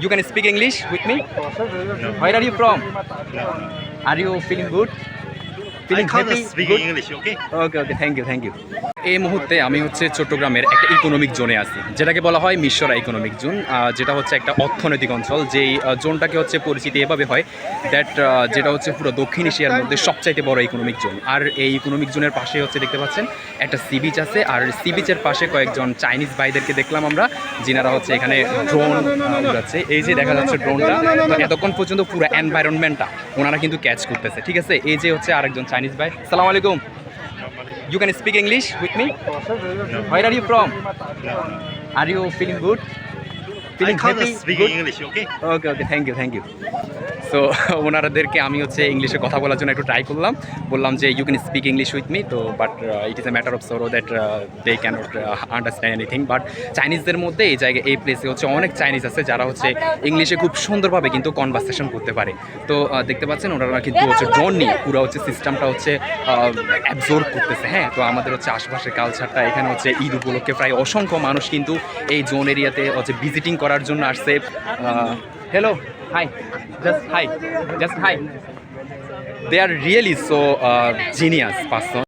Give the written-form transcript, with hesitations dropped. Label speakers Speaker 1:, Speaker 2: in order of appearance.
Speaker 1: You can speak English with me?
Speaker 2: No.
Speaker 1: Where are you from?
Speaker 2: No.
Speaker 1: Are you feeling good?
Speaker 2: I
Speaker 1: Feeling
Speaker 2: can't
Speaker 1: happy?
Speaker 2: speak
Speaker 1: Good?
Speaker 2: English, okay?
Speaker 1: Okay okay thank you thank you. এই মুহূর্তে আমি হচ্ছে চট্টগ্রামের একটা economic জোনে আছি, যেটাকে বলা হয় মিশরা ইকোনমিক জোন, যেটা হচ্ছে একটা অর্থনৈতিক অঞ্চল। যেই জোনটাকে হচ্ছে পরিচিতি এভাবে হয় দ্যাট যেটা হচ্ছে পুরো দক্ষিণ এশিয়ার মধ্যে সবচাইতে বড় ইকোনমিক জোন। আর এই ইকোনমিক জোনের পাশে হচ্ছে দেখতে পাচ্ছেন একটা সি বিচ আছে, আর সি বিচের পাশে কয়েকজন চাইনিজ ভাইদেরকে দেখলাম আমরা, যিনারা হচ্ছে এখানে ড্রোন উড়াচ্ছে। এই যে দেখা যাচ্ছে ড্রোনটা, তো এতক্ষণ পর্যন্ত পুরো এনভায়রনমেন্টটা ওনারা কিন্তু ক্যাচ করতেছে, ঠিক আছে। এই যে হচ্ছে আরেকজন চাইনিজ ভাই, সালাম আলাইকুম। You can speak English with me?
Speaker 2: No.
Speaker 1: Where are you from?
Speaker 2: No.
Speaker 1: Are you feeling good?
Speaker 2: I
Speaker 1: Feeling
Speaker 2: can't
Speaker 1: happy?
Speaker 2: speak
Speaker 1: Good?
Speaker 2: English, okay?
Speaker 1: Okay okay thank you thank you. So ওনারাদেরকে আমি হচ্ছে ইংলিশে কথা বলার জন্য একটু try করলাম, বললাম যে you can speak English with me, তো but it is a matter of sorrow that they cannot understand anything. But চাইনিজদের মধ্যে এই জায়গায় এই প্লেসে হচ্ছে অনেক চাইনিজ আছে যারা হচ্ছে ইংলিশে খুব সুন্দরভাবে কিন্তু কনভারসেশন করতে পারে। তো দেখতে পাচ্ছেন ওনারা কিন্তু হচ্ছে ড্রোন নিয়ে পুরো হচ্ছে সিস্টেমটা হচ্ছে অ্যাবজর্ব করতেছে। হ্যাঁ, তো আমাদের হচ্ছে আশপাশের কালচারটা এখানে হচ্ছে ঈদ উপলক্ষে প্রায় অসংখ্য মানুষ কিন্তু এই জোন এরিয়াতে হচ্ছে ভিজিটিং করার জন্য আসছে। Hello, hi, just hi, just hi. They are really so genius person.